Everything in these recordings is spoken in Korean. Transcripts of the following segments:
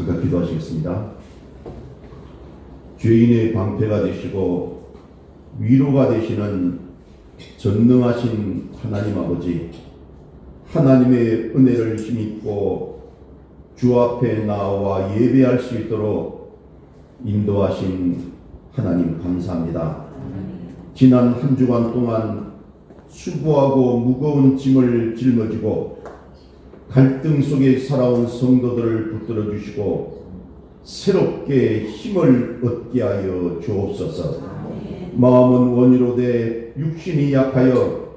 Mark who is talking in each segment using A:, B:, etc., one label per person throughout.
A: 잠깐 기도하시겠습니다. 죄인의 방패가 되시고 위로가 되시는 전능하신 하나님 아버지, 하나님의 은혜를 힘입고 주 앞에 나와 예배할 수 있도록 인도하신 하나님 감사합니다. 지난 한 주간 동안 수고하고 무거운 짐을 짊어지고 갈등 속에 살아온 성도들을 붙들어 주시고 새롭게 힘을 얻게 하여 주옵소서. 마음은 원이로되 육신이 약하여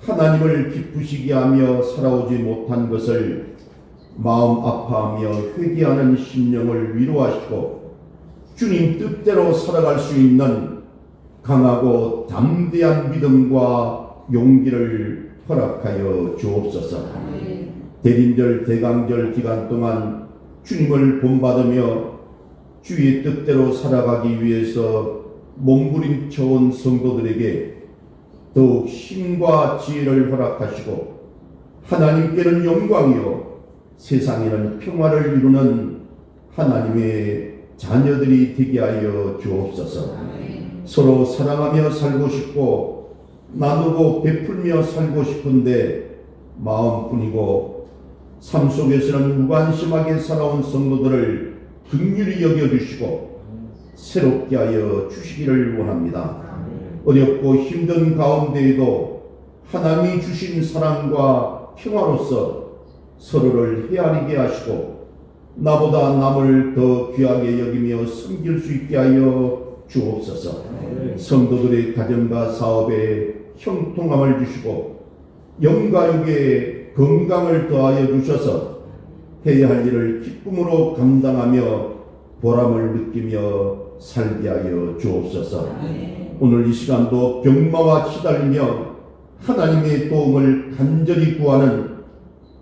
A: 하나님을 기쁘시게 하며 살아오지 못한 것을 마음 아파하며 회개하는 심령을 위로하시고 주님 뜻대로 살아갈 수 있는 강하고 담대한 믿음과 용기를 허락하여 주옵소서. 대림절 대강절 기간 동안 주님을 본받으며 주의 뜻대로 살아가기 위해서 몸부림쳐온 성도들에게 더욱 힘과 지혜를 허락하시고 하나님께는 영광이요 세상에는 평화를 이루는 하나님의 자녀들이 되게 하여 주옵소서. 서로 사랑하며 살고 싶고 나누고 베풀며 살고 싶은데 마음뿐이고 삶 속에서는 무관심하게 살아온 성도들을 긍휼히 여겨주시고 새롭게 하여 주시기를 원합니다. 어렵고 힘든 가운데에도 하나님이 주신 사랑과 평화로서 서로를 헤아리게 하시고 나보다 남을 더 귀하게 여기며 섬길 수 있게 하여 주옵소서. 성도들의 가정과 사업에 형통함을 주시고 영가육에 건강을 더하여 주셔서 해야 할 일을 기쁨으로 감당하며 보람을 느끼며 살게 하여 주옵소서. 오늘 이 시간도 병마와 시달리며 하나님의 도움을 간절히 구하는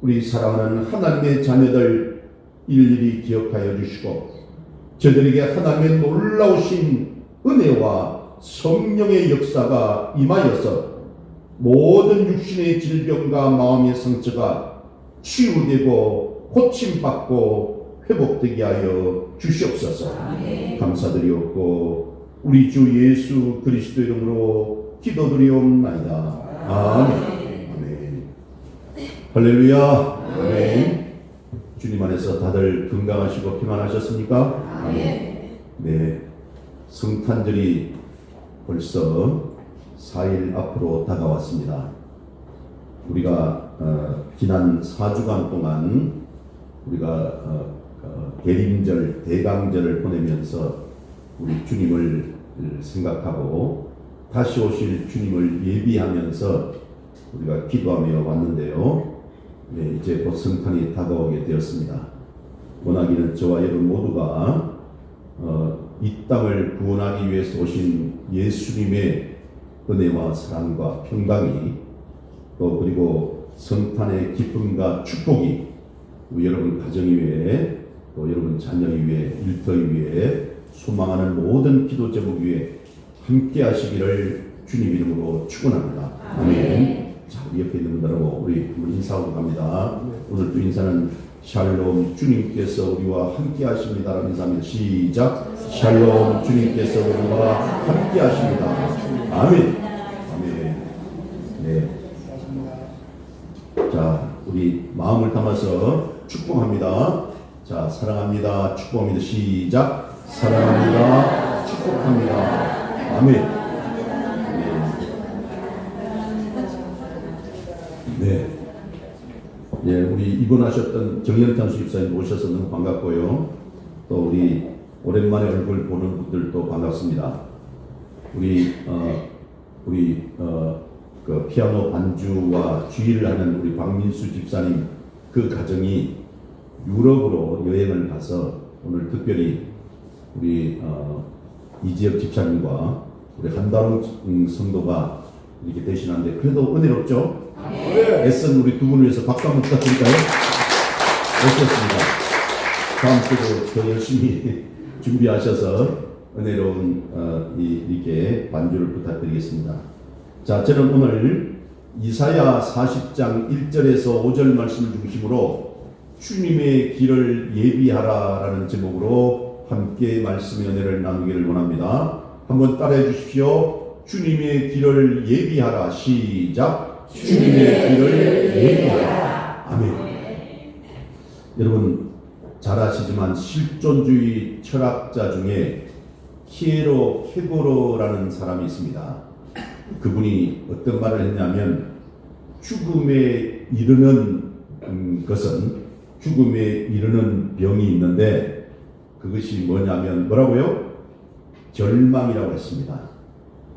A: 우리 사랑하는 하나님의 자녀들 일일이 기억하여 주시고 저들에게 하나님의 놀라우신 은혜와 성령의 역사가 임하여서 모든 육신의 질병과 마음의 상처가 치유되고 고침받고 회복되게 하여 주시옵소서. 감사드리옵고 우리 주 예수 그리스도 이름으로 기도드리옵나이다. 아멘. 아멘. 할렐루야. 아멘. 주님 안에서 다들 건강하시고 평안하셨습니까? 아멘. 네. 성탄절이 벌써 4일 앞으로 다가왔습니다. 우리가 지난 4주간 동안 우리가 대림절, 대강절을 보내면서 우리 주님을 생각하고 다시 오실 주님을 예비하면서 우리가 기도하며 왔는데요. 네, 이제 곧 성탄이 다가오게 되었습니다. 원하기는 저와 여러분 모두가 이 땅을 구원하기 위해서 오신 예수님의 은혜와 사랑과 평강이 또 그리고 성탄의 기쁨과 축복이 여러분 가정 위에 또 여러분 자녀 위에 일터 위에 소망하는 모든 기도 제목 위에 함께 하시기를 주님 이름으로 축원합니다. 아멘. 자, 우리 옆에 있는 분들하고 우리 인사하고 갑니다. 오늘 또 인사는 샬롬 주님께서 우리와 함께 하십니다. 인사합니다. 시작. 샬롬 주님께서 우리와 함께 하십니다. 아멘. 아멘. 네. 자, 우리 마음을 담아서 축복합니다. 자, 사랑합니다. 축복합니다. 시작. 사랑합니다. 축복합니다. 아멘. 네. 예, 우리 입원하셨던 정연탄 수집사님 오셔서 너무 반갑고요. 또 우리 오랜만에 얼굴 보는 분들도 반갑습니다. 우리 그 피아노 반주와 주의를 하는 우리 박민수 집사님 그 가정이 유럽으로 여행을 가서 오늘 특별히 우리 이지혁 집사님과 우리 한다롱 성도가 이렇게 대신하는데 그래도 은혜롭죠? 네. 애쓴 우리 두 분을 위해서 박수 한번 부탁드릴까요? 멋졌습니다. 다음 주도 더 열심히 준비하셔서 은혜로운 이렇게 반주를 부탁드리겠습니다. 자, 저는 오늘 이사야 40장 1절에서 5절 말씀을 중심으로 주님의 길을 예비하라라는 제목으로 함께 말씀의 은혜를 나누기를 원합니다. 한번 따라해 주십시오. 주님의 길을 예비하라. 시작. 주님의 길을 예비하라. 아멘. 여러분 잘 아시지만 실존주의 철학자 중에 피에로 케고로라는 사람이 있습니다. 그분이 어떤 말을 했냐면 죽음에 이르는 것은 죽음에 이르는 병이 있는데 그것이 뭐냐면 뭐라고요? 절망이라고 했습니다.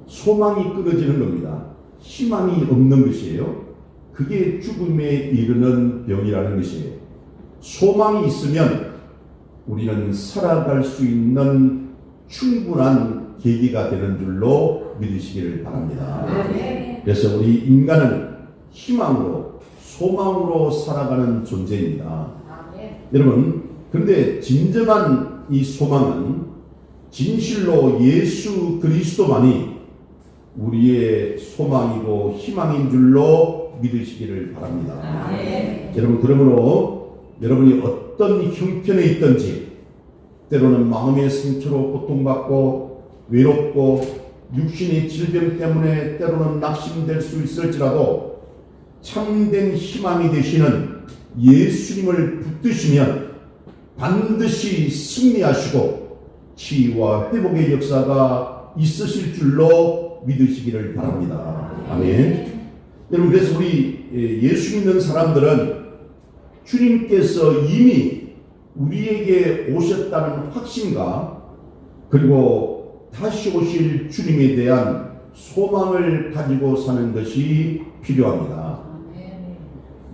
A: 소망이 끊어지는 겁니다. 희망이 없는 것이에요. 그게 죽음에 이르는 병이라는 것이에요. 소망이 있으면 우리는 살아갈 수 있는 충분한 계기가 되는 줄로 믿으시기를 바랍니다. 그래서 우리 인간은 희망으로 소망으로 살아가는 존재입니다. 여러분 그런데 진정한 이 소망은 진실로 예수 그리스도만이 우리의 소망이고 희망인 줄로 믿으시기를 바랍니다. 여러분 그러므로 여러분이 어떤 형편에 있든지 때로는 마음의 상처로 고통받고 외롭고 육신의 질병 때문에 때로는 낙심될 수 있을지라도 참된 희망이 되시는 예수님을 붙드시면 반드시 승리하시고 치유와 회복의 역사가 있으실 줄로 믿으시기를 바랍니다. 아멘. 여러분 그래서 우리 예수 믿는 사람들은 주님께서 이미 우리에게 오셨다는 확신과 그리고 다시 오실 주님에 대한 소망을 가지고 사는 것이 필요합니다.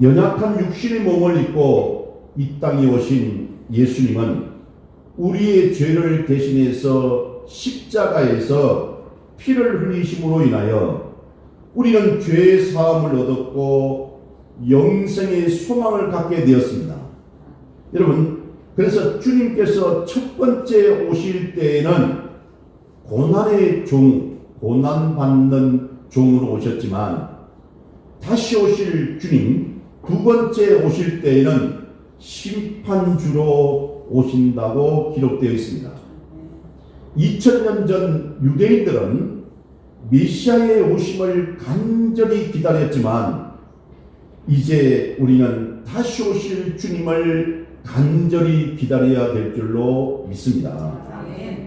A: 연약한 육신의 몸을 입고 이 땅에 오신 예수님은 우리의 죄를 대신해서 십자가에서 피를 흘리심으로 인하여 우리는 죄의 사함을 얻었고 영생의 소망을 갖게 되었습니다. 여러분 그래서 주님께서 첫 번째 오실 때에는 고난의 종, 고난받는 종으로 오셨지만 다시 오실 주님 두 번째 오실 때에는 심판주로 오신다고 기록되어 있습니다. 2000년 전 유대인들은 메시아의 오심을 간절히 기다렸지만 이제 우리는 다시 오실 주님을 간절히 기다려야 될 줄로 믿습니다.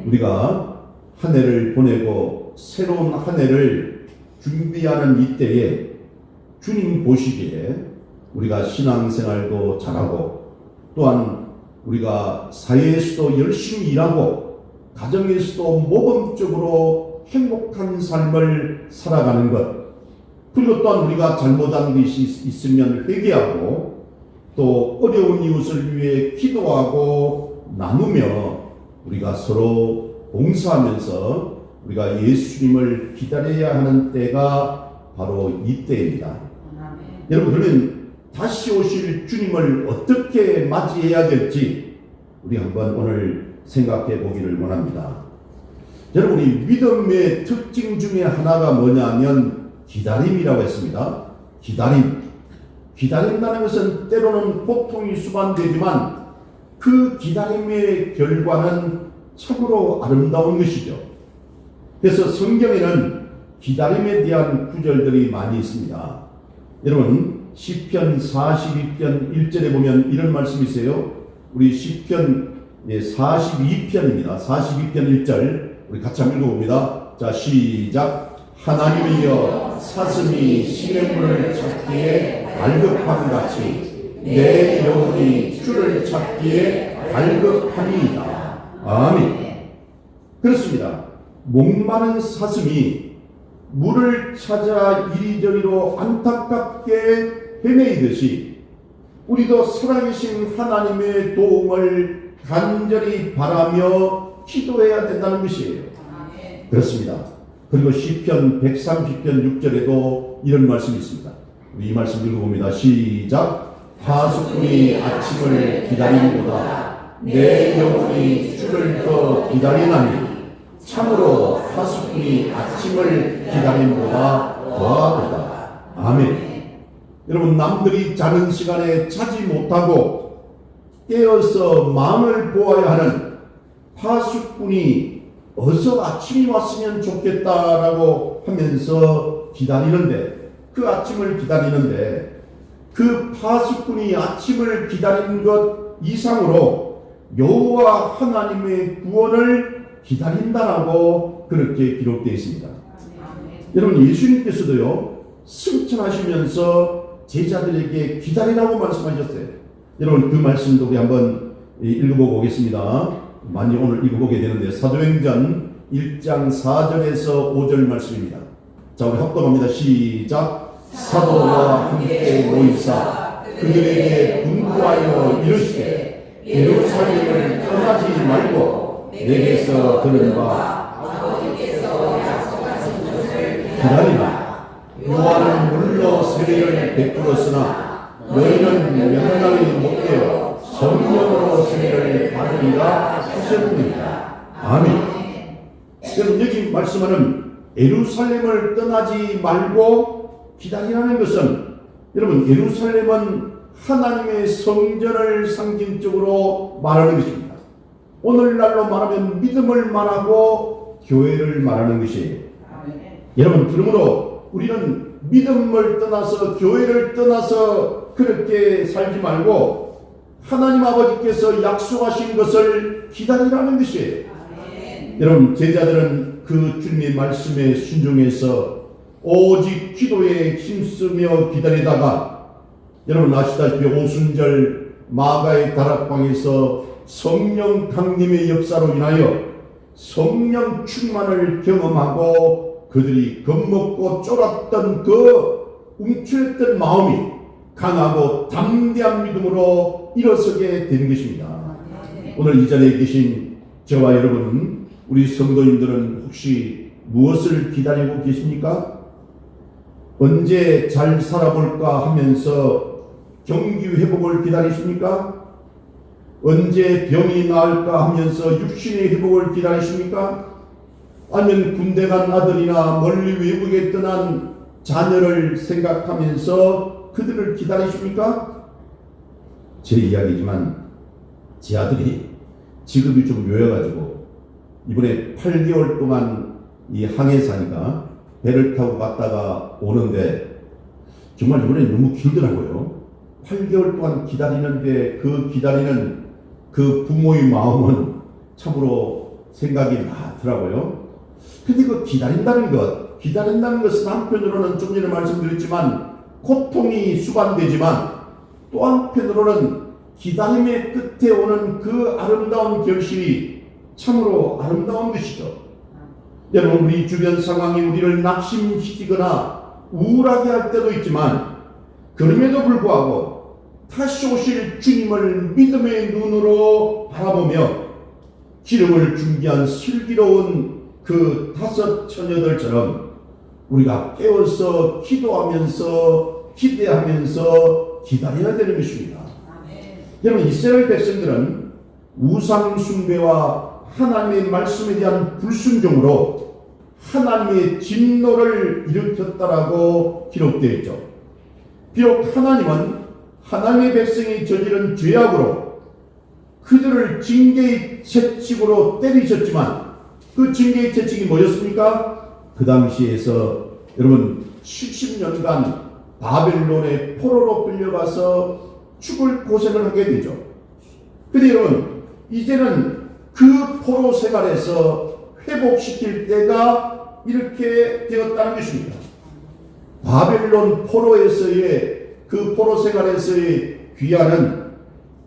A: 우리가 한 해를 보내고 새로운 한 해를 준비하는 이때에 주님 보시기에 우리가 신앙생활도 잘하고 또한 우리가 사회에서도 열심히 일하고 가정에서도 모범적으로 행복한 삶을 살아가는 것 그리고 또한 우리가 잘못한 것이 있으면 회개하고 또 어려운 이웃을 위해 기도하고 나누며 우리가 서로 봉사하면서 우리가 예수님을 기다려야 하는 때가 바로 이때입니다. 여러분 그러면 다시 오실 주님을 어떻게 맞이해야 될지 우리 한번 오늘 생각해 보기를 원합니다. 여러분이 믿음의 특징 중에 하나가 뭐냐면 기다림이라고 했습니다. 기다린다는 것은 때로는 고통이 수반되지만 그 기다림의 결과는 참으로 아름다운 것이죠. 그래서 성경에는 기다림에 대한 구절들이 많이 있습니다. 여러분 시편 42편 1절에 보면 이런 말씀이 있어요. 우리 시편 42편입니다. 42편 1절 우리 같이 한번 읽어봅니다. 자 시작. 하나님이여 사슴이 시냇물을 찾기에 갈급함 같이 내 영혼이 주를 찾기에 갈급함이니이다. 아멘. 그렇습니다. 목마른 사슴이 물을 찾아 이리저리로 안타깝게 헤매이듯이 우리도 살아계신 하나님의 도움을 간절히 바라며 기도해야 된다는 것이에요. 그렇습니다. 그리고 시편 130편 6절에도 이런 말씀이 있습니다. 우리 이 말씀 읽어봅니다. 시작. 파수꾼이 아침을 기다림보다 내 영혼이 주를 더 기다리나니 참으로 파수꾼이 아침을 기다림보다 더하도다. 아멘. 여러분 남들이 자는 시간에 자지 못하고 깨어서 마음을 보아야 하는 파수꾼이 어서 아침이 왔으면 좋겠다라고 하면서 기다리는데, 그 아침을 기다리는데, 그 파수꾼이 아침을 기다리는 것 이상으로 여호와 하나님의 구원을 기다린다라고 그렇게 기록되어 있습니다. 여러분, 예수님께서도요, 승천하시면서 제자들에게 기다리라고 말씀하셨어요. 여러분, 그 말씀도 우리 한번 읽어보고 오겠습니다. 많이 오늘 읽어보게 되는데, 사도행전 1장 4절에서 5절 말씀입니다. 자, 우리 합동합니다. 시작. 사도와 함께 모이사 그들에게 분부하여 이르시되 예루살렘을 떠나지 말고 내게서 들은 바 아버지께서 약속하신 것을 기다리라. 요한은 물로 세례를 베풀었으나 너희는 명랑이 못되어 성령으로 세례를 받으리라 하셨느니라. 아멘. 그럼 여기 말씀하는 예루살렘을 떠나지 말고 기다리라는 것은, 여러분, 예루살렘은 하나님의 성전을 상징적으로 말하는 것입니다. 오늘날로 말하면 믿음을 말하고 교회를 말하는 것이에요. 여러분, 그러므로 우리는 믿음을 떠나서 교회를 떠나서 그렇게 살지 말고 하나님 아버지께서 약속하신 것을 기다리라는 것이에요. 여러분, 제자들은 그 주님의 말씀에 순종해서 오직 기도에 힘쓰며 기다리다가, 여러분 아시다시피 오순절 마가의 다락방에서 성령 강림의 역사로 인하여 성령 충만을 경험하고 그들이 겁먹고 쫄았던 그 움츠렸던 마음이 강하고 담대한 믿음으로 일어서게 된 것입니다. 오늘 이 자리에 계신 저와 여러분, 우리 성도님들은 혹시 무엇을 기다리고 계십니까? 언제 잘 살아볼까 하면서 경기 회복을 기다리십니까? 언제 병이 나을까 하면서 육신의 회복을 기다리십니까? 아니면 군대 간 아들이나 멀리 외국에 떠난 자녀를 생각하면서 그들을 기다리십니까? 제 이야기지만 제 아들이 직업이 좀 묘해가지고 이번에 8개월 동안 이 항해사니까 배를 타고 갔다가 오는데 정말 이번에 너무 길더라고요. 8개월 동안 기다리는데 그 기다리는 그 부모의 마음은 참으로 생각이 나더라고요. 근데 그 기다린다는 것은 한편으로는 좀 전에 말씀드렸지만 고통이 수반되지만 또 한편으로는 기다림의 끝에 오는 그 아름다운 결실이 참으로 아름다운 것이죠. 여러분, 우리 주변 상황이 우리를 낙심시키거나 우울하게 할 때도 있지만 그럼에도 불구하고 다시 오실 주님을 믿음의 눈으로 바라보며 기름을 준비한 슬기로운 그 5 처녀들처럼 우리가 깨어서 기도하면서 기대하면서 기다려야 되는 것입니다. 여러분, 이스라엘 백성들은 우상 숭배와 하나님의 말씀에 대한 불순종으로 하나님의 진노를 일으켰다라고 기록되어 있죠. 비록 하나님은 하나님의 백성이 저지른 죄악으로 그들을 징계의 채찍으로 때리셨지만 그 징계의 채찍이 뭐였습니까? 그 당시에서 여러분 70년간 바벨론의 포로로 끌려가서 죽을 고생을 하게 되죠. 근데 여러분, 이제는 그 포로 생활에서 회복시킬 때가 이렇게 되었다는 것입니다. 바벨론 포로에서의 그 포로 생활에서의 귀환은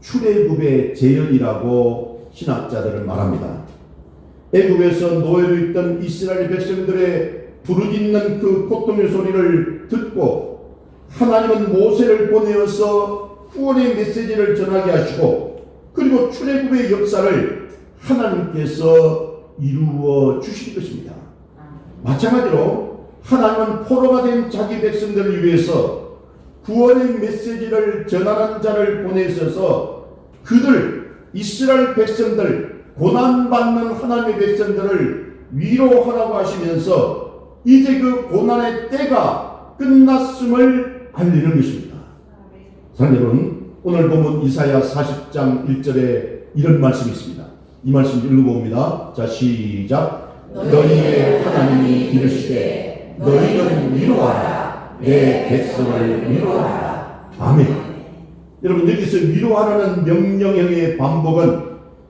A: 출애굽의 재현이라고 신학자들은 말합니다. 애굽에서 노예로 있던 이스라엘 백성들의 부르짖는 그 고통의 소리를 듣고 하나님은 모세를 보내어서 구원의 메시지를 전하게 하시고 그리고 출애굽의 역사를 하나님께서 이루어 주신 것입니다. 마찬가지로 하나님은 포로가 된 자기 백성들을 위해서 구원의 메시지를 전하는 자를 보내셔서 그들 이스라엘 백성들 고난받는 하나님의 백성들을 위로하라고 하시면서 이제 그 고난의 때가 끝났음을 알리는 것입니다. 사랑하는 여러분, 오늘 보면 이사야 40장 1절에 이런 말씀이 있습니다. 이 말씀 읽어봅니다. 자, 시작. 너희의 하나님이 이르시되 너희는 위로하라. 내 백성을 위로하라. 아멘. 여러분, 여기서 위로하라는 명령형의 반복은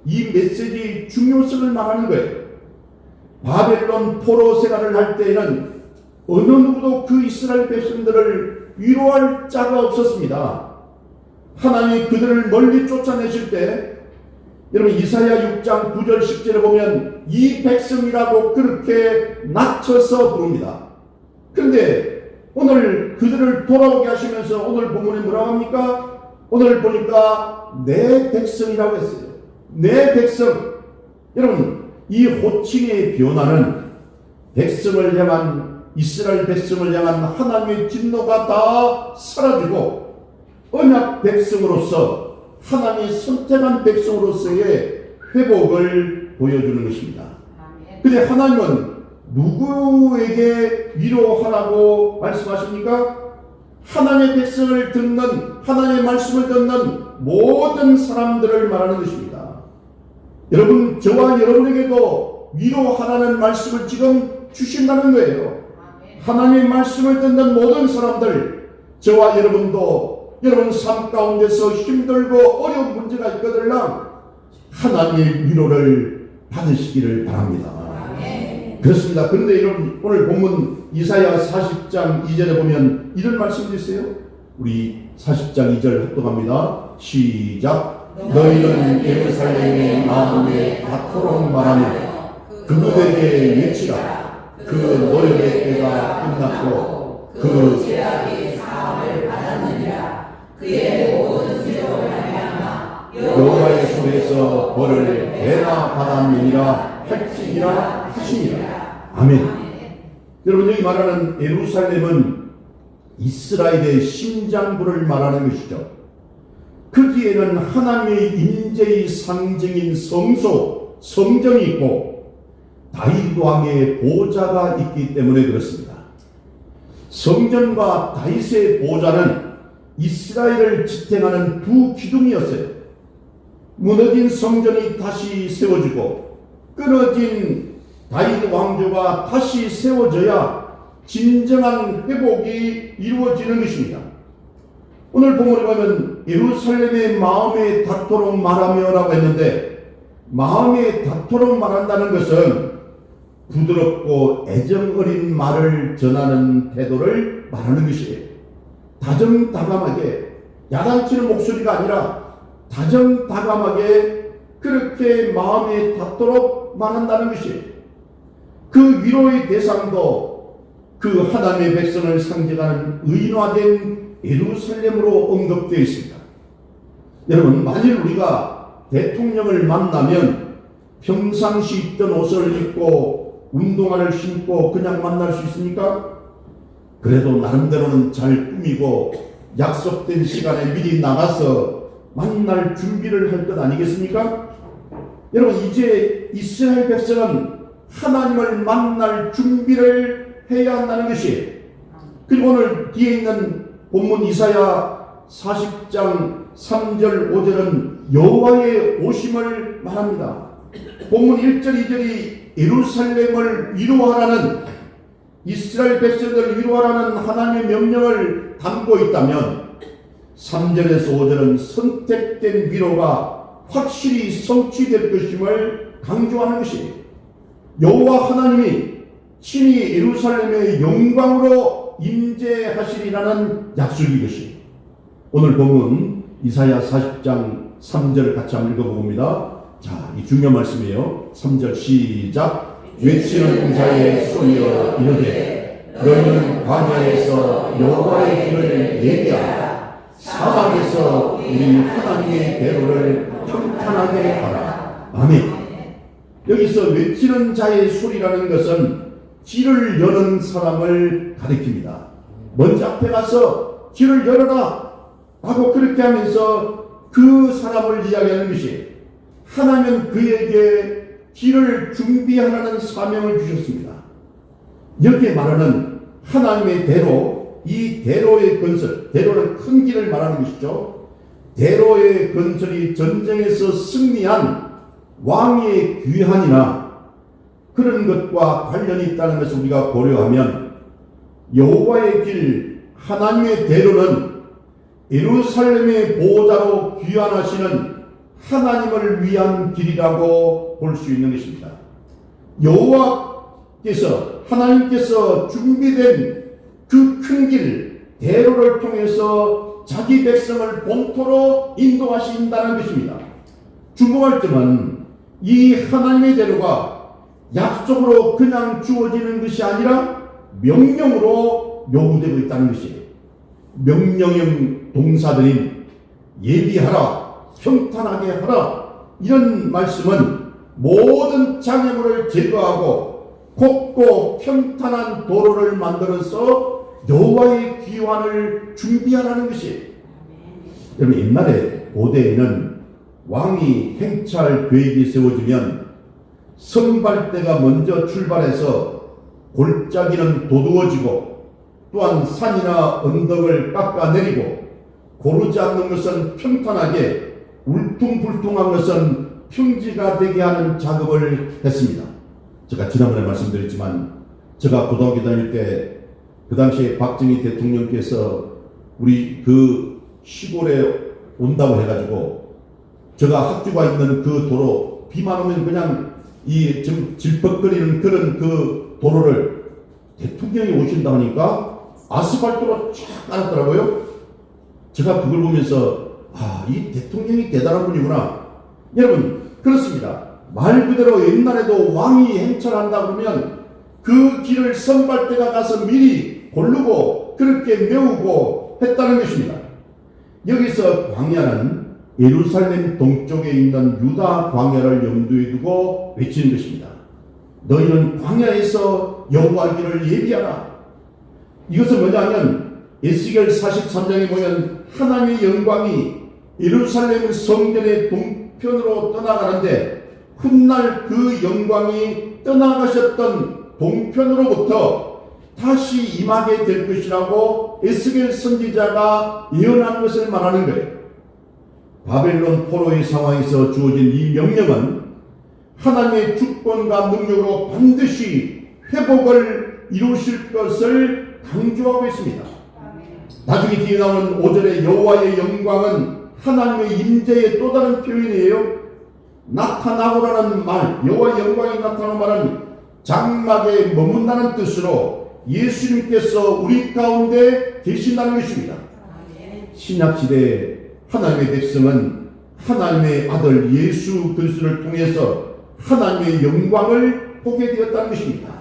A: 이 메시지의 중요성을 말하는 거예요. 바벨론 포로 생활을 할 때에는 어느 누구도 그 이스라엘 백성들을 위로할 자가 없었습니다. 하나님이 그들을 멀리 쫓아내실 때 여러분 이사야 6장 9절 10절에 보면 이 백성이라고 그렇게 낮춰서 부릅니다. 그런데 오늘 그들을 돌아오게 하시면서 오늘 본문에 뭐라고 합니까? 오늘 보니까 내 백성이라고 했어요. 내 백성. 여러분, 이 호칭의 변화는 백성을 향한, 이스라엘 백성을 향한 하나님의 진노가 다 사라지고 언약 백성으로서, 하나님이 선택한 백성으로서의 회복을 보여주는 것입니다. 근데 하나님은 누구에게 위로하라고 말씀하십니까? 하나님의 백성을 듣는, 하나님의 말씀을 듣는 모든 사람들을 말하는 것입니다. 여러분, 저와 여러분에게도 위로하라는 말씀을 지금 주신다는 거예요. 하나님의 말씀을 듣는 모든 사람들, 저와 여러분도 여러분 삶 가운데서 힘들고 어려운 문제가 있거든요. 하나님의 위로를 받으시기를 바랍니다. 그렇습니다. 그런데 여러분, 오늘 본문 이사야 40장 2절에 보면 이런 말씀이 있어요. 우리 40장 2절 합독합니다. 시작. 너희는 예루살렘의 마음에 닿도록 말하며 그들에게 외치라. 그 노력의 때가 끝났고 그 죄악의 사함을 받았느니라. 그의 모든 죄로 말미암아 여호와의 손에서 벌을 배나 받았느니라 할지니라 하시니라. 아멘. 여러분, 여기 말하는 예루살렘은 이스라엘의 심장부를 말하는 것이죠. 거기에는 하나님의 임재의 상징인 성소, 성전이 있고 다윗 왕의 보좌가 있기 때문에 그렇습니다. 성전과 다윗의 보좌는 이스라엘을 지탱하는 두 기둥이었어요. 무너진 성전이 다시 세워지고 끊어진 다윗 왕조가 다시 세워져야 진정한 회복이 이루어지는 것입니다. 오늘 본문에 보면 예루살렘의 마음에 닿도록 말하며라고 했는데, 마음에 닿도록 말한다는 것은 부드럽고 애정 어린 말을 전하는 태도를 말하는 것이에요. 다정다감하게, 야단치는 목소리가 아니라 다정다감하게 그렇게 마음에 닿도록 말한다는 것이에요. 그 위로의 대상도 그 하나님의 백성을 상징하는 의인화된 예루살렘으로 언급되어 있습니다. 여러분, 만일 우리가 대통령을 만나면 평상시 입던 옷을 입고 운동화를 신고 그냥 만날 수 있습니까? 그래도 나름대로는 잘 꾸미고 약속된 시간에 미리 나가서 만날 준비를 할 것 아니겠습니까? 여러분, 이제 이스라엘 백성은 하나님을 만날 준비를 해야 한다는 것이에요. 그리고 오늘 뒤에 있는 본문 이사야 40장 3절 5절은 여호와의 오심을 말합니다. 본문 1절 2절이 예루살렘을 위로하라는, 이스라엘 백성들을 위로하라는 하나님의 명령을 담고 있다면 3절에서 5절은 선택된 위로가 확실히 성취될 것임을 강조하는 것이에요. 여호와 하나님이 친히 예루살렘의 영광으로 임재하시리라는 약속이 것이. 오늘 본문 이사야 40장 3절을 같이 한번 읽어봅니다. 자, 이 중요한 말씀이에요. 3절 시작. 외치는 자의 소리여 이르되 너희는 광야에서 여호와의 길을 예비하라. 사막에서 우리 하나님의 대로를 평탄하게 하라. 아멘. 여기서 외치는 자의 소리라는 것은 길을 여는 사람을 가리킵니다. 먼저 앞에 가서 길을 열어라 하고 그렇게 하면서 그 사람을 이야기하는 것이, 하나님은 그에게 길을 준비하라는 사명을 주셨습니다. 여기에 말하는 하나님의 대로, 이 대로의 건설, 대로는 큰 길을 말하는 것이죠. 대로의 건설이 전쟁에서 승리한 왕의 귀환이나 그런 것과 관련이 있다는 것을 우리가 고려하면 여호와의 길, 하나님의 대로는 예루살렘의 보호자로 귀환하시는 하나님을 위한 길이라고 볼 수 있는 것입니다. 여호와께서, 하나님께서 준비된 그 큰 길, 대로를 통해서 자기 백성을 본토로 인도하신다는 것입니다. 주목할 점은 이 하나님의 대로가 약속으로 그냥 주어지는 것이 아니라 명령으로 요구되고 있다는 것이에요. 명령형 동사들인 예비하라, 평탄하게 하라, 이런 말씀은 모든 장애물을 제거하고 곱고 평탄한 도로를 만들어서 여호와의 귀환을 준비하라는 것이에요. 여러분, 옛날에 고대에는 왕이 행차할 계획이 세워지면 선발대가 먼저 출발해서 골짜기는 도두어지고 또한 산이나 언덕을 깎아내리고 고르지 않는 것은 평탄하게, 울퉁불퉁한 것은 평지가 되게 하는 작업을 했습니다. 제가 지난번에 말씀드렸지만 제가 고등학교 다닐 때 그 당시에 박정희 대통령께서 우리 그 시골에 온다고 해가지고 제가 학교가 있는 그 도로, 비만 오면 그냥 이 좀 질퍽거리는 그런 그 도로를 대통령이 오신다 하니까 아스팔트로 쫙 깔았더라고요. 제가 그걸 보면서 이 대통령이 대단한 분이구나. 여러분, 그렇습니다. 말 그대로 옛날에도 왕이 행차한다 그러면 그 길을 선발대가 가서 미리 고르고 그렇게 메우고 했다는 것입니다. 여기서 광야는 예루살렘 동쪽에 있는 유다 광야를 염두에 두고 외치는 것입니다. 너희는 광야에서 여호와 길을 예비하라. 이것은 뭐냐면 에스겔 43장에 보면 하나님의 영광이 예루살렘 성전의 동편으로 떠나가는데 훗날 그 영광이 떠나가셨던 동편으로부터 다시 임하게 될 것이라고 에스겔 선지자가 예언한 것을 말하는 거예요. 바벨론 포로의 상황에서 주어진 이 명령은 하나님의 주권과 능력으로 반드시 회복을 이루실 것을 강조하고 있습니다. 나중에 뒤에 나오는 5절의 여호와의 영광은 하나님의 임재의 또 다른 표현이에요. 나타나고라는 말, 여호와의 영광이 나타나는 말은 장막에 머문다는 뜻으로 예수님께서 우리 가운데 계신다는 것입니다. 신약시대에 하나님의 백성은 하나님의 아들 예수 그리스도를 통해서 하나님의 영광을 보게 되었다는 것입니다.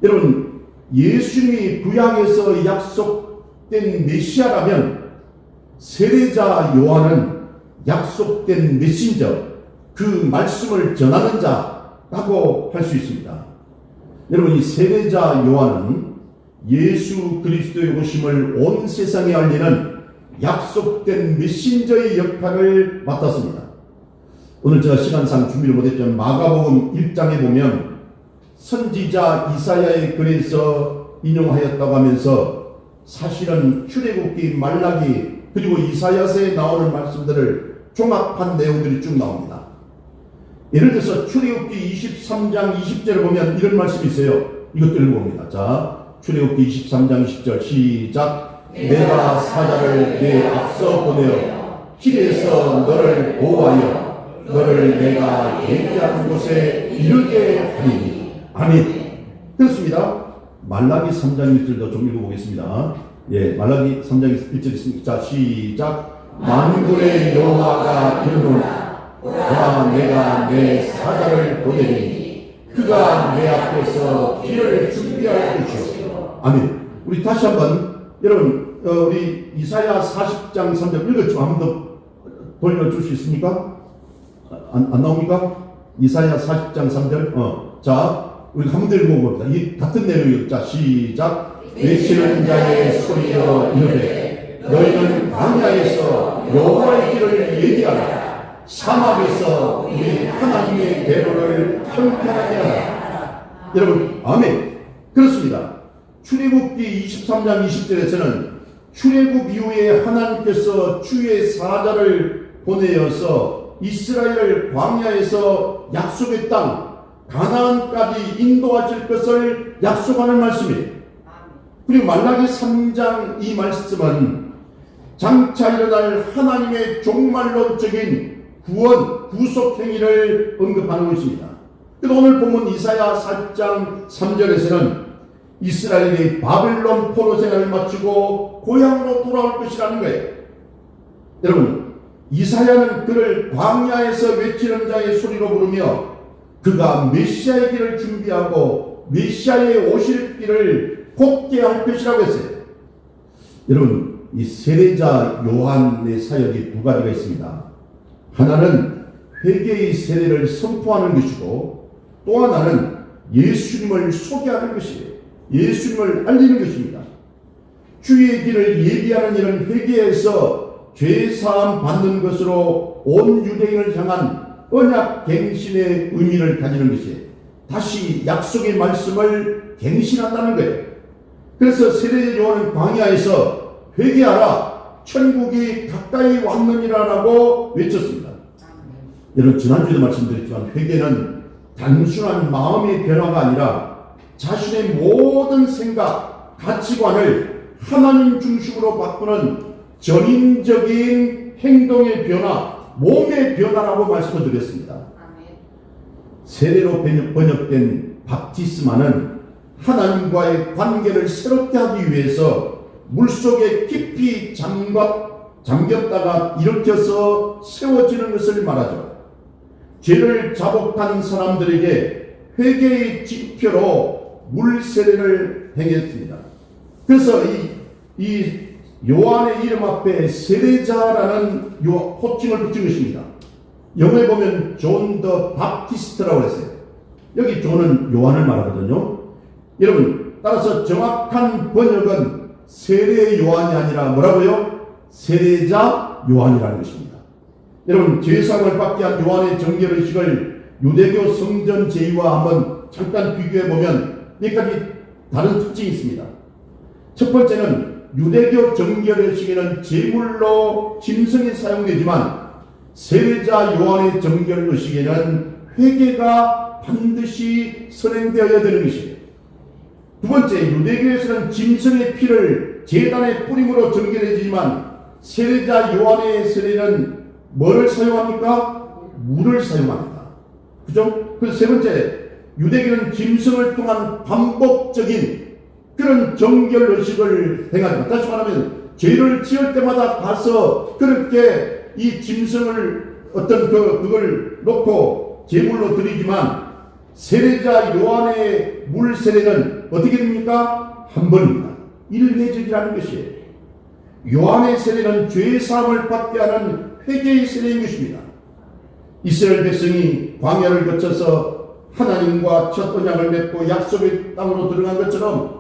A: 여러분, 예수님이 구약에서 약속된 메시아라면 세례자 요한은 약속된 메신저, 그 말씀을 전하는 자라고 할 수 있습니다. 여러분, 이 세례자 요한은 예수 그리스도의 오심을 온 세상에 알리는 약속된 메신저의 역할을 맡았습니다. 오늘 제가 시간상 준비를 못했지만 마가복음 1장에 보면 선지자 이사야의 글에서 인용하였다고 하면서 사실은 출애굽기, 말라기 그리고 이사야서에 나오는 말씀들을 종합한 내용들이 쭉 나옵니다. 예를 들어서 출애굽기 23장 20절을 보면 이런 말씀이 있어요. 이것들을 봅니다. 자, 출애굽기 23장 20절 시작. 내가 사자를 내 앞서 보내어 길에서 너를 보호하여 너를 내가 얘기하는 곳에 이르게 하리니. 아멘. 그렇습니다. 말라기 3장 1절도 좀 읽어보겠습니다. 예, 말라기 3장 1절 있습니다. 자, 시작. 만군의 여호와가 이르노라. 보라, 내가 내 사자를 보내리니 그가 내 앞에서 길을 준비할 것이요. 아멘. 우리 다시 한번 여러분, 우리 이사야 40장 3절 읽었죠? 한 번 더 돌려줄 수 있습니까? 안 나옵니까? 이사야 40장 3절. 자, 우리 한 번 더 읽어봅니다. 이 같은 내용이요. 자, 시작. 외치는 자의 소리여 이르되 너희는 광야에서 여호와의 길을 얘기하라. 사막에서 우리 하나님의 대로를 평탄하게 하라. 여러분, 아멘. 그렇습니다. 출애굽기 23장 20절에서는 출애굽 이후에 하나님께서 주의 사자를 보내어서 이스라엘을 광야에서 약속의 땅 가나안까지 인도하실 것을 약속하는 말씀이에요. 그리고 말라기 3장 이 말씀은 장차 일어날 하나님의 종말론적인 구원, 구속 행위를 언급하는 것입니다. 그래서 오늘 본문 이사야 4장 3절에서는 이스라엘이 바벨론 포로 생활을 마치고 고향으로 돌아올 것이라는 거예요. 여러분, 이사야는 그를 광야에서 외치는 자의 소리로 부르며 그가 메시아의 길을 준비하고 메시아의 오실 길을 곱게 할 것이라고 했어요. 여러분, 이 세례자 요한의 사역이 두 가지가 있습니다. 하나는 회개의 세례를 선포하는 것이고 또 하나는 예수님을 소개하는 것이에요. 예수님을 알리는 것입니다. 주의 길을 예비하는 이런 회개에서 죄사함 받는 것으로 온 유대인을 향한 언약 갱신의 의미를 가지는 것이에요. 다시 약속의 말씀을 갱신한다는 거예요. 그래서 세례자 요한은 광야에서 회개하라, 천국이 가까이 왔느니라라고 외쳤습니다. 여러분, 지난주에도 말씀드렸지만 회개는 단순한 마음의 변화가 아니라 자신의 모든 생각, 가치관을 하나님 중심으로 바꾸는 전인적인 행동의 변화, 몸의 변화라고 말씀을 드렸습니다. 세례로 번역된 밥티스마는 하나님과의 관계를 새롭게 하기 위해서 물속에 깊이 잠겼다가 일으켜서 세워지는 것을 말하죠. 죄를 자복한 사람들에게 회개의 지표로 물세례를 행했습니다. 그래서 이 요한의 이름 앞에 세례자라는 호칭을 붙인 것입니다. 영어에 보면 존 더 밥티스트라고 했어요. 여기 존은 요한을 말하거든요. 여러분, 따라서 정확한 번역은 세례 요한이 아니라 뭐라고요? 세례자 요한이라는 것입니다. 여러분, 죄사함을 받게 한 요한의 정결의식을 유대교 성전 제의와 한번 잠깐 비교해 보면 몇 가지 다른 특징이 있습니다. 첫 번째는 유대교 정결의식에는 제물로 짐승이 사용되지만 세례자 요한의 정결의식에는 회개가 반드시 선행되어야 되는 것입니다. 두 번째, 유대교에서는 짐승의 피를 제단에 뿌림으로 정결해지지만 세례자 요한의 세례는 뭐를 사용합니까? 물을 사용합니다. 그죠? 그래서 세 번째, 유대교는 짐승을 통한 반복적인 그런 정결의식을 행합니다. 다시 말하면 죄를 지을 때마다 가서 그렇게 이 짐승을 그걸 놓고 제물로 드리지만 세례자 요한의 물 세례는 어떻게 됩니까? 한 번입니다. 일회적이라는 것이에요. 요한의 세례는 죄 사함을 받게 하는 회개의 세례인 것입니다. 이스라엘 백성이 광야를 거쳐서 하나님과 첫 언약을 맺고 약속의 땅으로 들어간 것처럼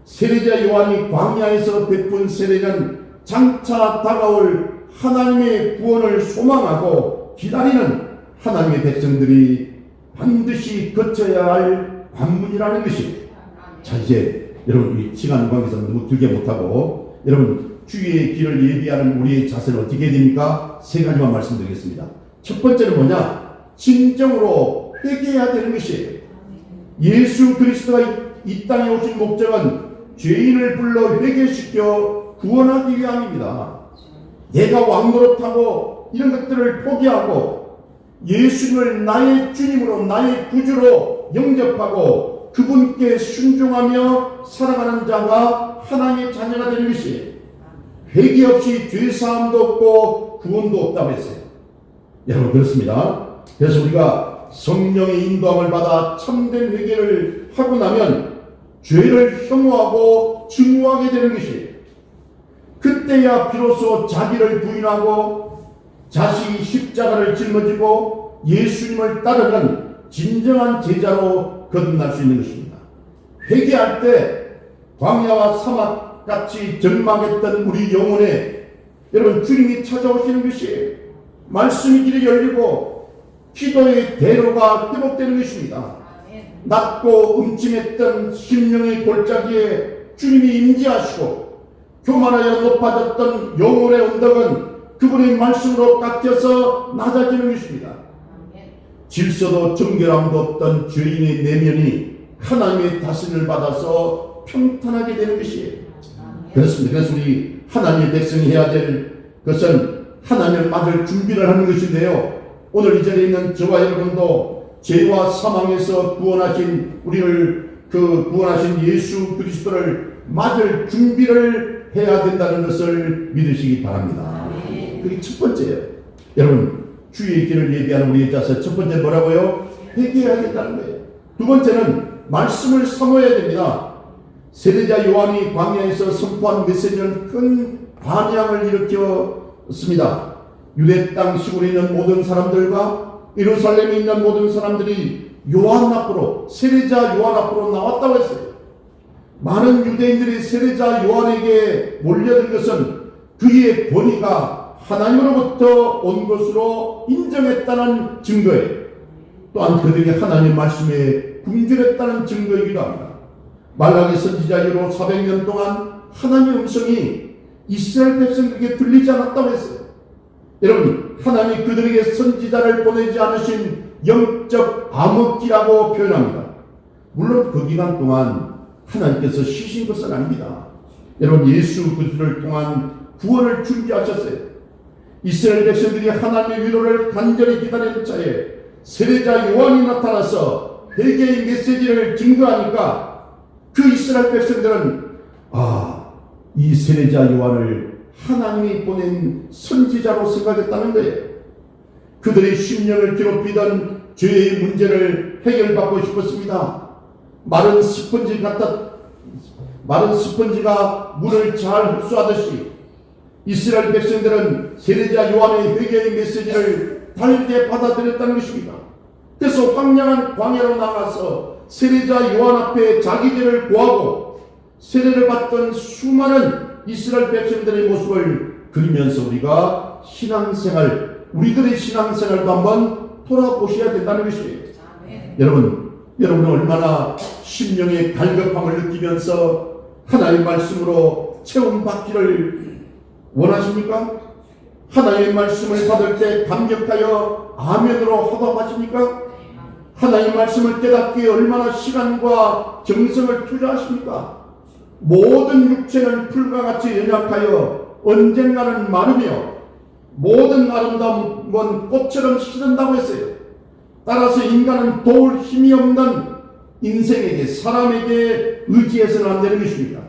A: 세례자 요한이 광야에서 베푼 세례는 장차 다가올 하나님의 구원을 소망하고 기다리는 하나님의 백성들이 반드시 거쳐야 할 관문이라는 것입니다. 자, 이제 여러분, 이 시간 관계에서 너무 길게 못하고 여러분, 주의 길을 예비하는 우리의 자세는 어떻게 됩니까? 세 가지만 말씀드리겠습니다. 첫 번째는 뭐냐? 진정으로 회개해야 되는 것이에요. 예수 그리스도가 이 땅에 오신 목적은 죄인을 불러 회개시켜 구원하기 위함입니다. 내가 왕노릇하고 이런 것들을 포기하고 예수님을 나의 주님으로 나의 구주로 영접하고 그분께 순종하며 살아가는 자가 하나님의 자녀가 되는 것이에요. 회개 없이 죄사함도 없고 구원도 없다고 했어요. 여러분, 그렇습니다. 그래서 우리가 성령의 인도함을 받아 참된 회개를 하고 나면 죄를 혐오하고 증오하게 되는 것이에요. 그때야 비로소 자기를 부인하고 자신이 십자가를 짊어지고 예수님을 따르는 진정한 제자로 거듭날 수 있는 것입니다. 회개할 때 광야와 사막같이 절망했던 우리 영혼에 여러분, 주님이 찾아오시는 것이에요. 말씀의 길이 열리고 기도의 대로가 회복되는 것입니다. 낮고 음침했던 심령의 골짜기에 주님이 임재하시고 교만하여 높아졌던 영혼의 언덕은 그분의 말씀으로 깎여서 낮아지는 것입니다. 질서도 정결함도 없던 죄인의 내면이 하나님의 다스림을 받아서 평탄하게 되는 것이에요. 그렇습니다. 그래서 우리 하나님의 백성이 해야 될 것은 하나님을 맞을 준비를 하는 것인데요. 오늘 이 자리에 있는 저와 여러분도 죄와 사망에서 구원하신 우리를 구원하신 예수 그리스도를 맞을 준비를 해야 된다는 것을 믿으시기 바랍니다. 그게 첫 번째예요. 여러분, 주의 길을 예비하는 우리의 자세, 첫 번째 뭐라고요? 회개해야 된다는 거예요. 두 번째는 말씀을 사모해야 됩니다. 세례자 요한이 광야에서 선포한 메시지는 큰 반향을 일으켰습니다. 유대 땅 시골에 있는 모든 사람들과 예루살렘에 있는 모든 사람들이 요한 앞으로, 세례자 요한 앞으로 나왔다고 했어요. 많은 유대인들이 세례자 요한에게 몰려든 것은 그의 권위가 하나님으로부터 온 것으로 인정했다는 증거예요. 또한 그들이 하나님의 말씀에 굶주렸다는 증거이기도 합니다. 말라기 선지자 이후로 400년 동안 하나님의 음성이 이스라엘 백성들에게 들리지 않았다고 했어요. 여러분, 하나님이 그들에게 선지자를 보내지 않으신 영적 암흑기라고 표현합니다. 물론 그 기간 동안 하나님께서 쉬신 것은 아닙니다. 여러분, 예수 그리스도를 통한 구원을 준비하셨어요. 이스라엘 백성들이 하나님의 위로를 간절히 기다리는 차에 세례자 요한이 나타나서 회개의 메시지를 증거하니까 그 이스라엘 백성들은 이 세례자 요한을 하나님이 보낸 선지자로 생각했다는 거예요. 그들의 심령을 괴롭히던 죄의 문제를 해결받고 싶었습니다. 마른 스펀지가 물을 잘 흡수하듯이 이스라엘 백성들은 세례자 요한의 회개의 메시지를 달게 받아들였다는 것입니다. 그래서 황량한 광야로 나가서 세례자 요한 앞에 자기 죄를 고하고 세례를 받던 수많은 이스라엘 백성들의 모습을 그리면서 우리가 우리들의 신앙생활도 한번 돌아보셔야 된다는 것이에요. 여러분은 얼마나 심령의 갈급함을 느끼면서 하나님의 말씀으로 채움받기를 원하십니까? 하나님의 말씀을 받을 때 감격하여 아멘으로 화답하십니까? 하나님의 말씀을 깨닫기에 얼마나 시간과 정성을 투자하십니까? 모든 육체는 풀과 같이 연약하여 언젠가는 마르며 모든 아름다운 건 꽃처럼 시든다고 했어요. 따라서 인간은 도울 힘이 없는 인생에게, 사람에게 의지해서는 안 되는 것입니다.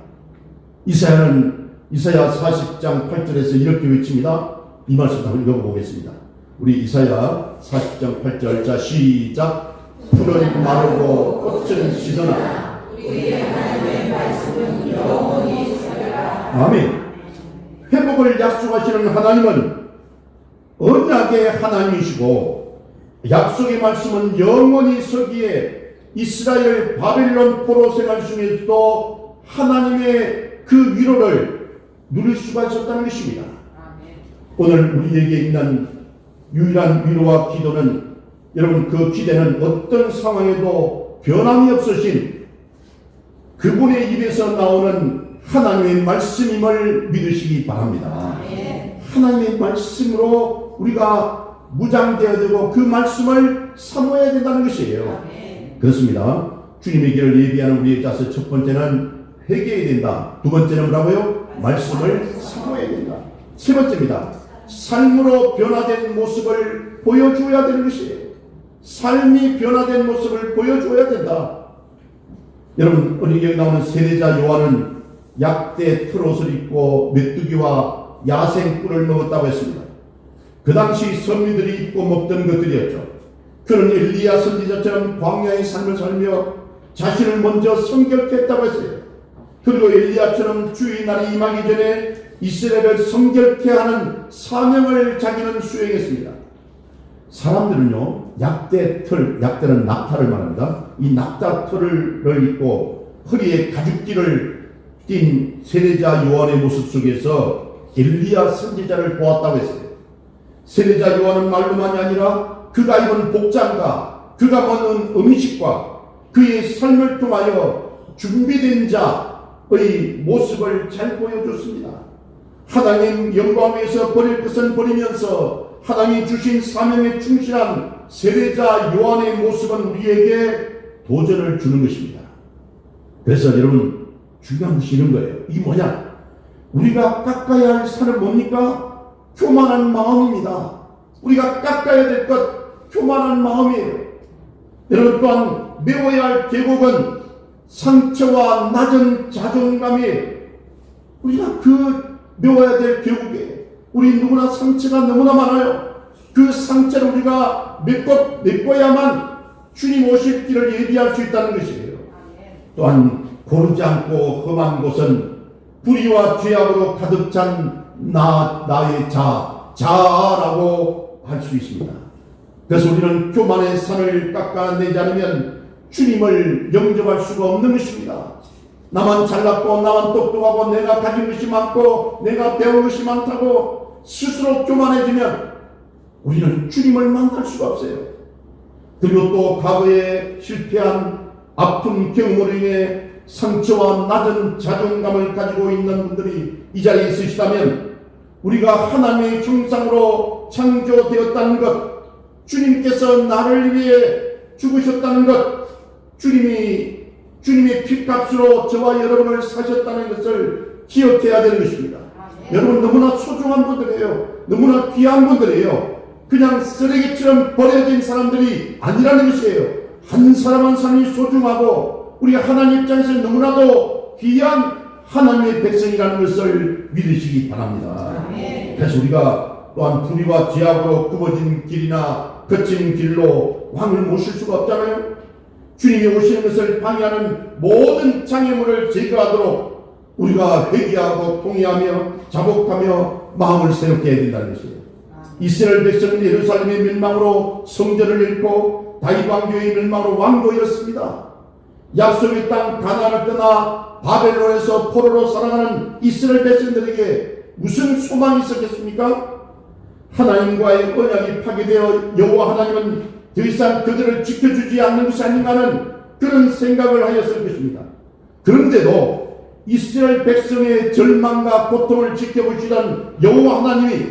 A: 이사야 40장 8절에서 이렇게 외칩니다. 이 말씀 한번 읽어보겠습니다. 우리 이사야 40장 8절, 자 시작. 풀은 마르고 꽃은 시드나 우리의 하나님의 말씀은 영원히 서리라. 아멘. 회복을 약속하시는 하나님은 언약의 하나님이시고 약속의 말씀은 영원히 서기에 이스라엘 바벨론 포로 생활 중에서도 하나님의 그 위로를 누릴 수가 있었다는 것입니다. 오늘 우리에게 있는 유일한 위로와 기도는, 여러분, 그 기대는 어떤 상황에도 변함이 없으신 그분의 입에서 나오는 하나님의 말씀임을 믿으시기 바랍니다. 하나님의 말씀으로 우리가 무장되어야 되고 그 말씀을 사모해야 된다는 것이에요. 그렇습니다. 주님의 길을 예비하는 우리의 자세, 첫 번째는 회개해야 된다. 두 번째는 뭐라고요? 말씀을 사모해야 된다. 세 번째입니다. 삶으로 변화된 모습을 보여줘야 되는 것이에요. 삶이 변화된 모습을 보여줘야 된다. 여러분, 여기 나오는 세례자 요한은 약대 털옷을 입고 메뚜기와 야생 꿀을 먹었다고 했습니다. 그 당시 선비들이 입고 먹던 것들이었죠. 그는 엘리야 선지자처럼 광야의 삶을 살며 자신을 먼저 성결케 했다고 했어요. 그리고 엘리야처럼 주의 날이 임하기 전에 이스라엘을 성결케 하는 사명을 자기는 수행했습니다. 사람들은요, 약대는 낙타를 말합니다. 이 낙타 털을 입고 허리에 가죽띠를 띤 세례자 요한의 모습 속에서 엘리야 선지자를 보았다고 했어요. 세례자 요한은 말로만이 아니라 그가 입은 복장과 그가 먹는 음식과 그의 삶을 통하여 준비된 자, 모습을 잘 보여줬습니다. 하나님 영광 위에서 버릴 것은 버리면서 하나님이 주신 사명에 충실한 세례자 요한의 모습은 우리에게 도전을 주는 것입니다. 그래서 여러분 중요한 것이 이런 거예요. 이 뭐냐? 우리가 깎아야 할 산은 뭡니까? 교만한 마음입니다. 우리가 깎아야 될 것 교만한 마음이에요. 여러분 또한 메워야 할 계곡은 상처와 낮은 자존감이에요. 우리가 메워야 될 계곡이에요. 우리 누구나 상처가 너무나 많아요. 그 상처를 우리가 메꿔야만 주님 오실 길을 예비할 수 있다는 것이에요. 또한 고르지 않고 험한 곳은 불의와 죄악으로 가득 찬 나의 자라고 할 수 있습니다. 그래서 우리는 교만의 산을 깎아내지 않으면 주님을 영접할 수가 없는 것입니다. 나만 잘났고 나만 똑똑하고 내가 가진 것이 많고 내가 배운 것이 많다고 스스로 교만해지면 우리는 주님을 만날 수가 없어요. 그리고 또 과거에 실패한 아픈 경험으로 인해 상처와 낮은 자존감을 가지고 있는 분들이 이 자리에 있으시다면 우리가 하나님의 형상으로 창조되었다는 것, 주님께서 나를 위해 죽으셨다는 것, 주님의 피값으로 저와 여러분을 사셨다는 것을 기억해야 되는 것입니다. 여러분 너무나 소중한 분들이에요. 너무나 귀한 분들이에요. 그냥 쓰레기처럼 버려진 사람들이 아니라는 것이에요. 한 사람 한 사람이 소중하고 우리 하나님 입장에서 너무나도 귀한 하나님의 백성이라는 것을 믿으시기 바랍니다. 그래서 우리가 또한 불의와 죄악으로 굽어진 길이나 거친 길로 왕을 모실 수가 없잖아요. 주님이 오시는 것을 방해하는 모든 장애물을 제거하도록 우리가 회개하고 통회하며 자복하며 마음을 새롭게 해야 된다는 것이에요. 이스라엘 백성은 예루살렘의 멸망으로 성전을 잃고 다윗 왕조의 멸망으로 왕도 잃었습니다. 약속의 땅 가나안을 떠나 바벨론에서 포로로 살아가는 이스라엘 백성들에게 무슨 소망이 있었겠습니까? 하나님과의 언약이 파괴되어 여호와 하나님은 더 이상 그들을 지켜주지 않는 것이 아닌가 하는 그런 생각을 하였을 것입니다. 그런데도 이스라엘 백성의 절망과 고통을 지켜보시던 여호와 하나님이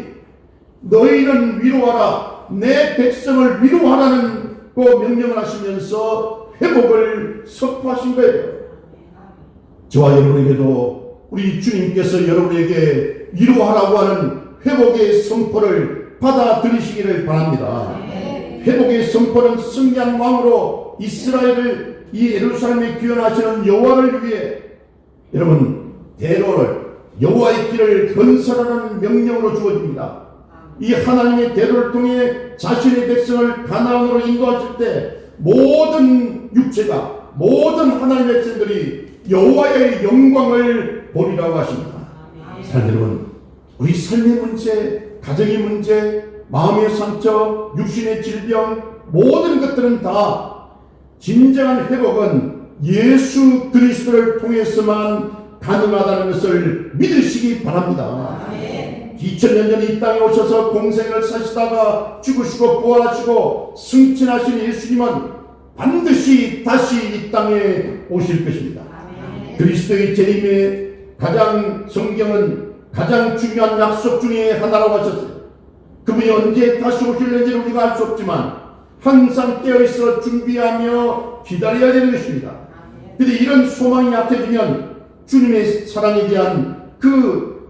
A: 너희는 위로하라, 내 백성을 위로하라는 명령을 하시면서 회복을 선포하신 거예요. 저와 여러분에게도 우리 주님께서 여러분에게 위로하라고 하는 회복의 선포를 받아들이시기를 바랍니다. 회복의 선포는 승리한 왕으로 이스라엘을 이 예루살렘에 귀환하시는 여호와를 위해 여러분 대로를 여호와의 길을 건설하라는 명령으로 주어집니다. 이 하나님의 대로를 통해 자신의 백성을 가나안으로 인도하실 때 모든 육체가 모든 하나님의 백성들이 여호와의 영광을 보리라고 하십니다. 사랑하는 여러분, 우리 삶의 문제, 가정의 문제, 마음의 상처, 육신의 질병 모든 것들은 다 진정한 회복은 예수 그리스도를 통해서만 가능하다는 것을 믿으시기 바랍니다. 2000년 전에 이 땅에 오셔서 공생을 사시다가 죽으시고 부활하시고 승천하신 예수님은 반드시 다시 이 땅에 오실 것입니다. 그리스도의 재림의 성경은 가장 중요한 약속 중에 하나라고 하셨어요. 그분이 언제 다시 오실는지 우리가 알 수 없지만 항상 깨어있어 준비하며 기다려야 되는 것입니다. 그런데 이런 소망이 약해지면 주님의 사랑에 대한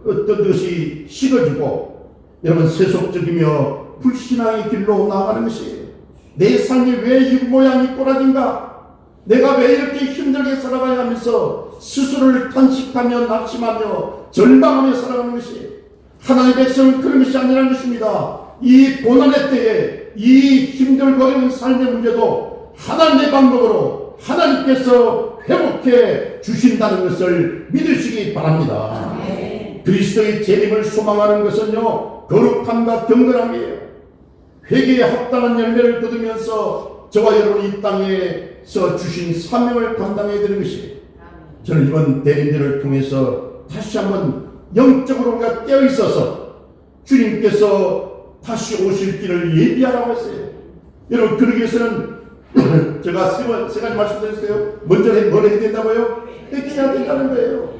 A: 어떤 것이 식어지고 여러분 세속적이며 불신앙의 길로 나아가는 것이에요. 내 삶이 왜 이 모양이 꼬라진가? 내가 왜 이렇게 힘들게 살아가야 하면서 스스로를 탄식하며 낙심하며 절망하며 살아가는 것이에요. 하나님의 백성은 그런 것이 아니라는 것입니다. 이 고난의 때에 이 힘들거리는 삶의 문제도 하나님의 방법으로 하나님께서 회복해 주신다는 것을 믿으시기 바랍니다. 그리스도의 재림을 소망하는 것은요 거룩함과 경건함이에요. 회개에 합당한 열매를 거두면서 저와 여러분이 이 땅에서 주신 사명을 감당해야 되는 것이에요. 저는 이번 대림절을 통해서 다시 한번 영적으로 우리가 깨어있어서 주님께서 다시 오실 길을 예비하라고 했어요. 여러분 그러기 위해서는 제가 세 가지 말씀드렸어요. 먼저 뭘 해야 된다고요? 회개해야 된다는 거예요.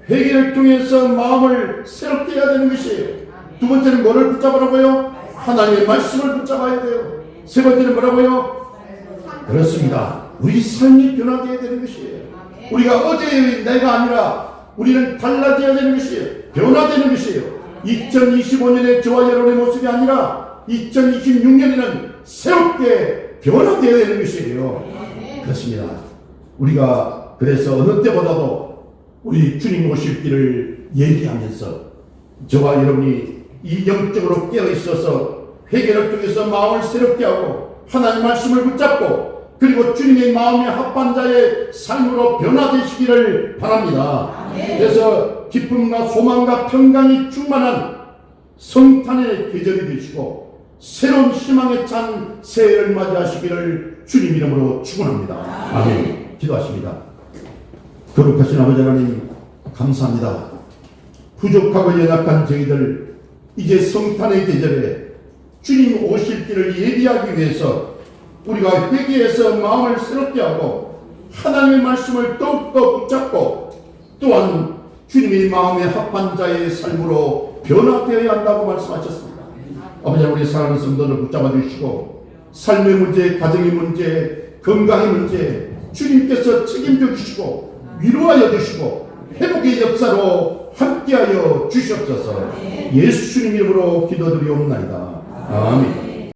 A: 회개를 통해서 마음을 새롭게 해야 되는 것이에요. 두 번째는 뭐를 붙잡으라고요? 하나님의 말씀을 붙잡아야 돼요. 세 번째는 뭐라고요? 그렇습니다. 우리 삶이 변화되어야 되는 것이에요. 우리가 어제의 내가 아니라 우리는 달라져야 되는 것이에요. 변화되는 것이에요. 2025년의 저와 여러분의 모습이 아니라 2026년에는 새롭게 변화되어야 되는 것이에요. 그렇습니다. 우리가 그래서 어느 때보다도 우리 주님 오실 길을 얘기하면서 저와 여러분이 이 영적으로 깨어 있어서 회개를 통해서 마음을 새롭게 하고 하나님 말씀을 붙잡고 그리고 주님의 마음에 합한 자의 삶으로 변화되시기를 바랍니다. 그래서 기쁨과 소망과 평강이 충만한 성탄의 계절이 되시고 새로운 희망에 찬 새해를 맞이하시기를 주님 이름으로 축원합니다. 아멘. 기도하십니다. 거룩하신 아버지 하나님 감사합니다. 부족하고 연약한 저희들 이제 성탄의 계절에 주님 오실 길을 예비하기 위해서 우리가 회개해서 마음을 새롭게 하고 하나님의 말씀을 더욱더 붙잡고 또한 주님의 마음에 합한 자의 삶으로 변화되어야 한다고 말씀하셨습니다. 아버지 우리 사랑하는 성도들 붙잡아 주시고 삶의 문제, 가정의 문제, 건강의 문제 주님께서 책임져 주시고 위로하여 주시고 회복의 역사로 함께하여 주시옵소서. 예수 주님 이름으로 기도드리옵나이다. 아멘.